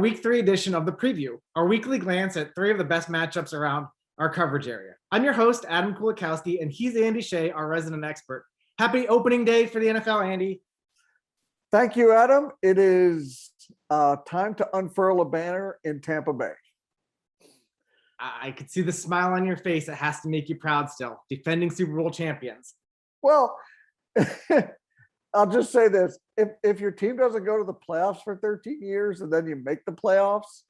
week 3 edition of The Preview, our weekly glance at 3 of the best matchups around our coverage area. I'm your host, Adam Kulikowski, and he's Andy Shea, our resident expert. Happy opening day for the NFL, Andy. Thank you, Adam. It is time to unfurl a banner in Tampa Bay. I could see the smile on your face. It has to make you proud still. Defending Super Bowl champions. Well, I'll just say this. If your team doesn't go to the playoffs for 13 years and then you make the playoffs,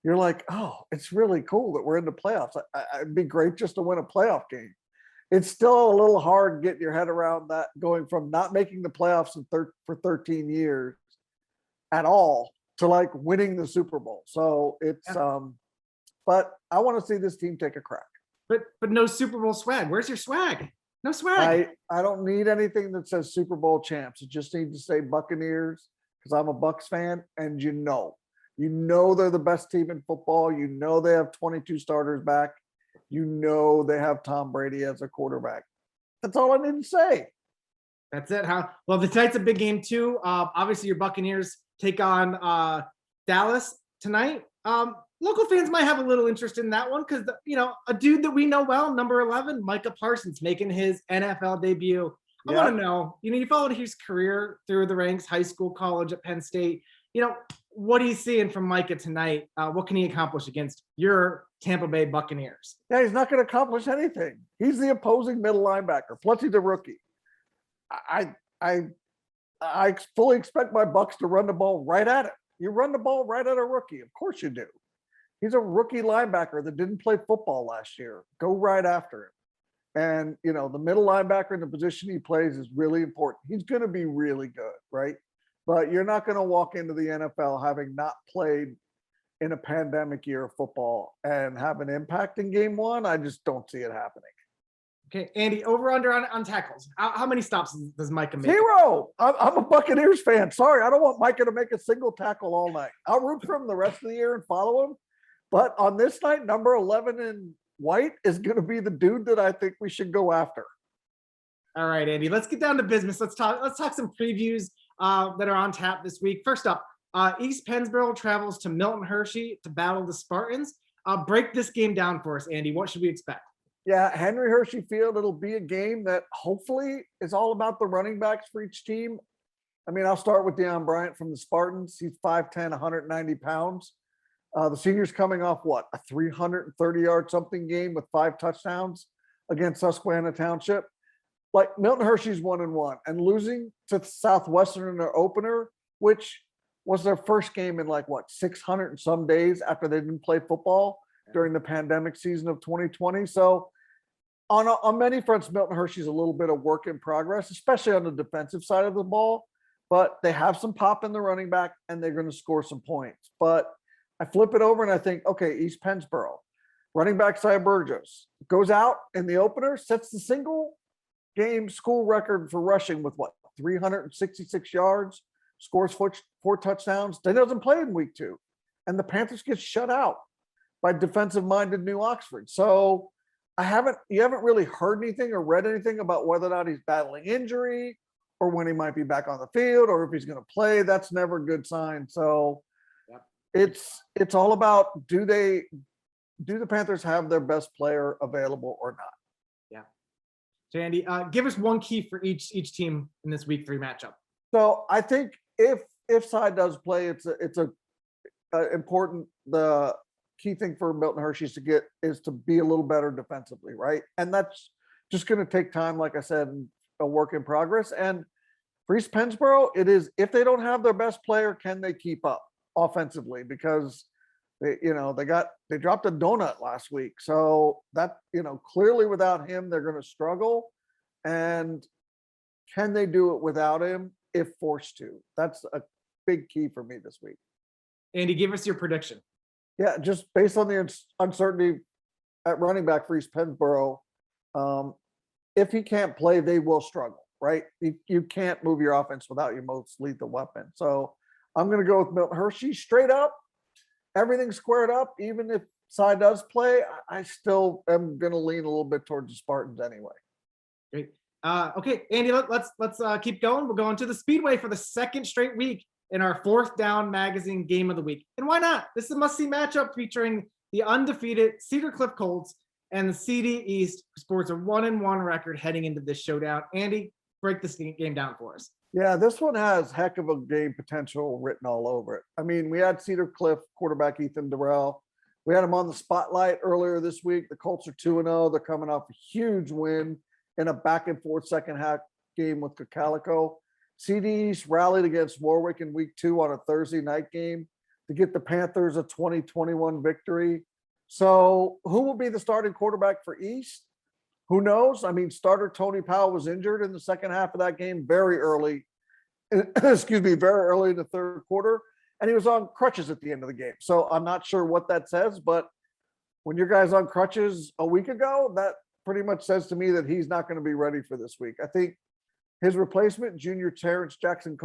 you're like, oh, it's really cool that we're in the playoffs. It'd be great just to win a playoff game. It's still a little hard getting your head around that, going from not making the playoffs for 13 years at all to like winning the Super Bowl. So it's, but I want to see this team take a crack. But no Super Bowl swag. Where's your swag? No swag. I don't need anything that says Super Bowl champs. It just needs to say Buccaneers because I'm a Bucs fan, and you know they're the best team in football. You know they have 22 starters back. You know they have Tom Brady as a quarterback. That's all I need to say. That's it. Well, tonight's a big game too. Obviously, your Buccaneers take on Dallas tonight. Local fans might have a little interest in that one because, a dude that we know well, number 11, Micah Parsons, making his NFL debut. I want to know, you followed his career through the ranks, high school, college at Penn State. What are you seeing from Micah tonight? What can he accomplish against your Tampa Bay Buccaneers? Yeah, he's not going to accomplish anything. He's the opposing middle linebacker. Plus, he's a rookie. I fully expect my Bucs to run the ball right at it. You run the ball right at a rookie. Of course you do. He's a rookie linebacker that didn't play football last year. Go right after him. And, the middle linebacker in the position he plays is really important. He's going to be really good, right? But you're not going to walk into the NFL having not played in a pandemic year of football and have an impact in game one. I just don't see it happening. Okay, Andy, over under on tackles. How many stops does Micah make? 0. I'm a Buccaneers fan. Sorry, I don't want Micah to make a single tackle all night. I'll root for him the rest of the year and follow him. But on this night, number 11 in white is going to be the dude that I think we should go after. All right, Andy, let's get down to business. Let's talk some previews that are on tap this week. First up, East Pennsboro travels to Milton Hershey to battle the Spartans. Break this game down for us, Andy. What should we expect? Yeah, Henry Hershey Field, it'll be a game that hopefully is all about the running backs for each team. I'll start with Deion Bryant from the Spartans. He's 5'10", 190 pounds. The senior's coming off a 330-yard something game with 5 touchdowns against Susquehanna Township. Like Milton Hershey's 1-1 and losing to Southwestern in their opener, which was their first game in 600 and some days after they didn't play football during the pandemic season of 2020. So on many fronts, Milton Hershey's a little bit of work in progress, especially on the defensive side of the ball, but they have some pop in the running back and they're going to score some points. But I flip it over and I think, okay, East Pennsboro, running back Cy Burgess goes out in the opener, sets the single game school record for rushing with 366 yards, scores 4 touchdowns. Then doesn't play in week 2. And the Panthers get shut out by defensive-minded New Oxford. So you haven't really heard anything or read anything about whether or not he's battling injury or when he might be back on the field or if he's going to play. That's never a good sign. So it's all about, do the Panthers have their best player available or not? Yeah. So Andy, give us one key for each team in this week 3 matchup. So I think if Cy does play, it's important. The key thing for Milton Hershey is to be a little better defensively, right? And that's just going to take time, like I said, a work in progress. And for East Pennsboro, it is, if they don't have their best player, can they keep up offensively? Because they dropped a donut last week. So that, clearly without him, they're going to struggle. And can they do it without him if forced to? That's a big key for me this week. Andy, give us your prediction. Yeah, just based on the uncertainty at running back for East Pennsboro, if he can't play, they will struggle, right? You can't move your offense without your most lethal weapon. So I'm going to go with Milton Hershey straight up. Everything squared up. Even if Cy does play, I still am going to lean a little bit towards the Spartans anyway. Great. Okay, Andy, let's keep going. We're going to the Speedway for the second straight week. in our Fourth Down Magazine Game of the Week. And why not? This is a must-see matchup featuring the undefeated Cedar Cliff Colts and the CD East, who sports a 1-1 record heading into this showdown. Andy, break this game down for us. Yeah, this one has heck of a game potential written all over it. I mean, we had Cedar Cliff quarterback Ethan Durrell. We had him on the spotlight earlier this week. The Colts are 2-0. They're coming off a huge win in a back and forth second half game with Calico. CD East rallied against Warwick in week 2 on a Thursday night game to get the Panthers a 20-21 victory. So who will be the starting quarterback for East? Who knows? I mean, starter Tony Powell was injured in the second half of that game very early, very early in the third quarter, and he was on crutches at the end of the game. So I'm not sure what that says, but when your guy's on crutches a week ago, that pretty much says to me that he's not going to be ready for this week. I think his replacement, junior Terrence Jackson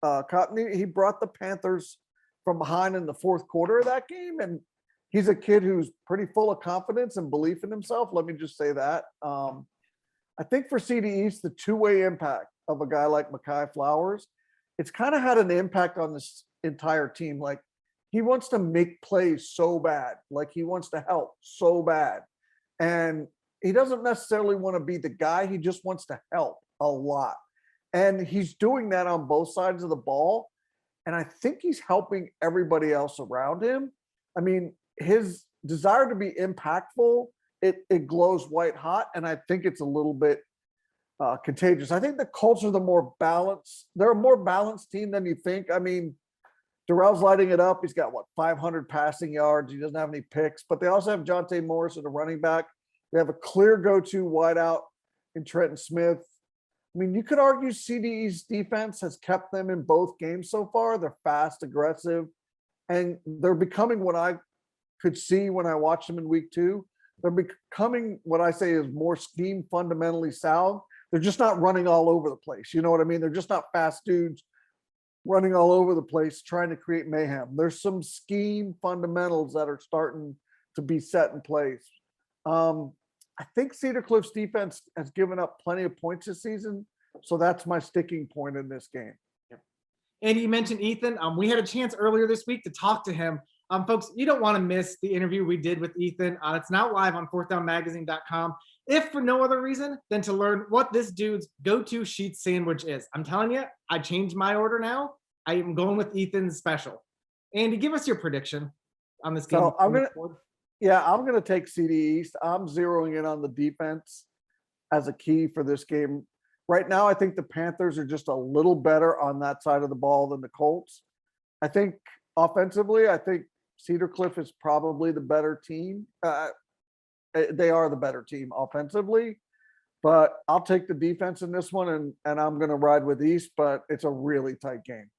Cotney, he brought the Panthers from behind in the fourth quarter of that game, and he's a kid who's pretty full of confidence and belief in himself. Let me just say that. I think for CD East, the two-way impact of a guy like Mekhi Flowers, it's kind of had an impact on this entire team. Like, he wants to make plays so bad. Like, he wants to help so bad. And he doesn't necessarily want to be the guy. He just wants to help a lot. And he's doing that on both sides of the ball. And I think he's helping everybody else around him. I mean, his desire to be impactful, it glows white hot, and I think it's a little bit contagious. I think the Colts are the more balanced. They're a more balanced team than you think. I mean, Durrell's lighting it up. He's got 500 passing yards. He doesn't have any picks, but they also have Jonte Morris at a running back. They have a clear go-to wideout in Trenton Smith. I mean, you could argue CDE's defense has kept them in both games so far. They're fast, aggressive, and they're becoming what I could see when I watched them in week 2. They're becoming what I say is more scheme fundamentally sound. They're just not running all over the place. You know what I mean? They're just not fast dudes running all over the place trying to create mayhem. There's some scheme fundamentals that are starting to be set in place. I think Cedar Cliff's defense has given up plenty of points this season, so that's my sticking point in this game. And you mentioned Ethan. We had a chance earlier this week to talk to him. Folks, you don't want to miss the interview we did with Ethan. It's now live on fourthdownmagazine.com, if for no other reason than to learn what this dude's go-to sheet sandwich is. I'm telling you, I changed my order now. I am going with Ethan's special. Andy, give us your prediction on this game. So I'm going to take CD East. I'm zeroing in on the defense as a key for this game. Right now, I think the Panthers are just a little better on that side of the ball than the Colts. I think offensively, I think Cedar Cliff is probably the better team. They are the better team offensively, but I'll take the defense in this one, and I'm going to ride with East, but it's a really tight game.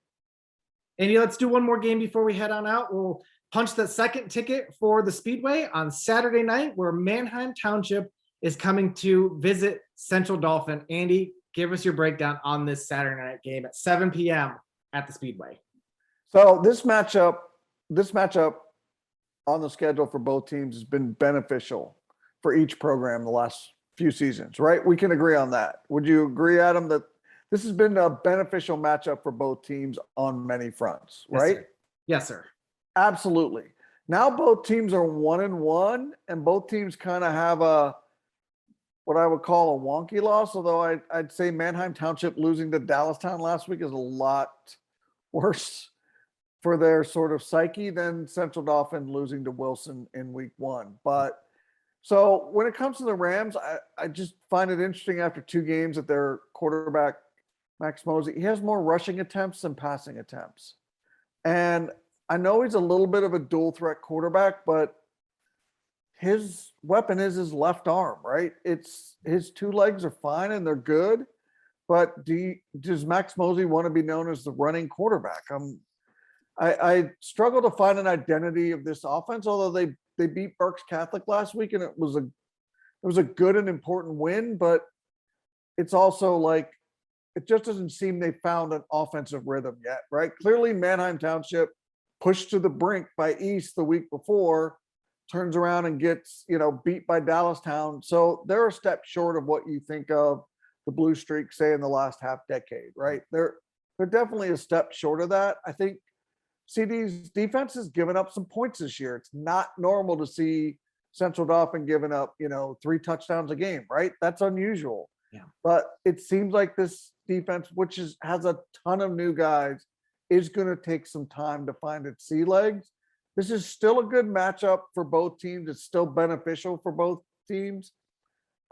Andy, let's do one more game before we head on out. We'll punch the second ticket for the Speedway on Saturday night, where Manheim Township is coming to visit Central Dauphin. Andy, give us your breakdown on this Saturday night game at 7 p.m. at the Speedway. So this matchup on the schedule for both teams has been beneficial for each program the last few seasons, right? We can agree on that. Would you agree, Adam, that this has been a beneficial matchup for both teams on many fronts, right? Yes, sir. Absolutely. Now both teams are 1-1, and both teams kind of have what I would call a wonky loss, although I'd say Manheim Township losing to Dallastown last week is a lot worse for their sort of psyche than Central Dauphin losing to Wilson in week 1. But so when it comes to the Rams, I just find it interesting after 2 games that their quarterback, Max Mosey, he has more rushing attempts than passing attempts. And I know he's a little bit of a dual threat quarterback, but his weapon is his left arm, right? It's his 2 legs are fine and they're good, but does Max Mosey want to be known as the running quarterback? I struggle to find an identity of this offense, although they beat Berks Catholic last week and it was a good and important win, but it's also like it just doesn't seem they found an offensive rhythm yet, right? Clearly Manheim Township pushed to the brink by East the week before, turns around and gets, beat by Dallastown. So they're a step short of what you think of the Blue Streak, say, in the last half decade, right? They're definitely a step short of that. I think CD's defense has given up some points this year. It's not normal to see Central Dauphin giving up, 3 touchdowns a game, right? That's unusual. Yeah. But it seems like this defense, which has a ton of new guys, is going to take some time to find its sea legs. This is still a good matchup for both teams. It's still beneficial for both teams.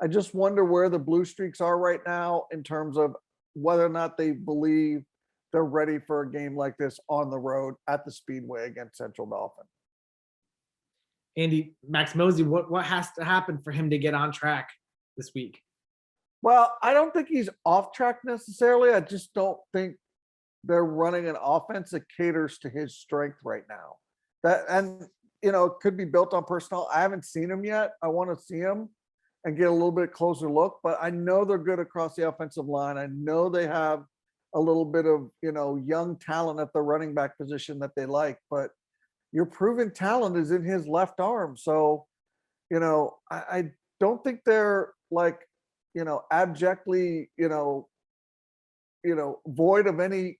I just wonder where the Blue Streaks are right now in terms of whether or not they believe they're ready for a game like this on the road at the Speedway against Central Dauphin. Andy, Max Mosey, what has to happen for him to get on track this week? Well, I don't think he's off track necessarily. I just don't think they're running an offense that caters to his strength right now. It could be built on personnel. I haven't seen him yet. I want to see him and get a little bit closer look, but I know they're good across the offensive line. I know they have a little bit of, young talent at the running back position that they like, but your proven talent is in his left arm. So, I don't think they're like, abjectly, void of any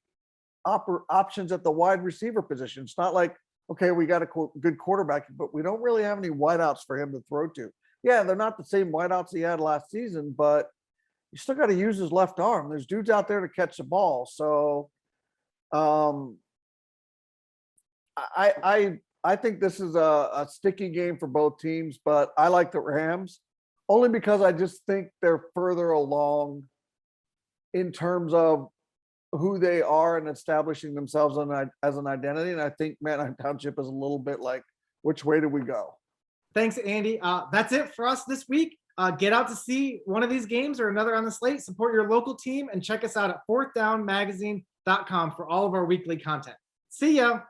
options at the wide receiver position. It's not like, okay, we got a good quarterback, but we don't really have any wideouts for him to throw to. Yeah, they're not the same wideouts he had last season, but you still got to use his left arm. There's dudes out there to catch the ball. So I think this is a sticky game for both teams, but I like the Rams only because I just think they're further along in terms of who they are and establishing themselves as an identity. And I think Manheim Township is a little bit like, which way do we go? Thanks, Andy. That's it for us this week. Get out to see one of these games or another on the slate. Support your local team and check us out at fourthdownmagazine.com for all of our weekly content. See ya.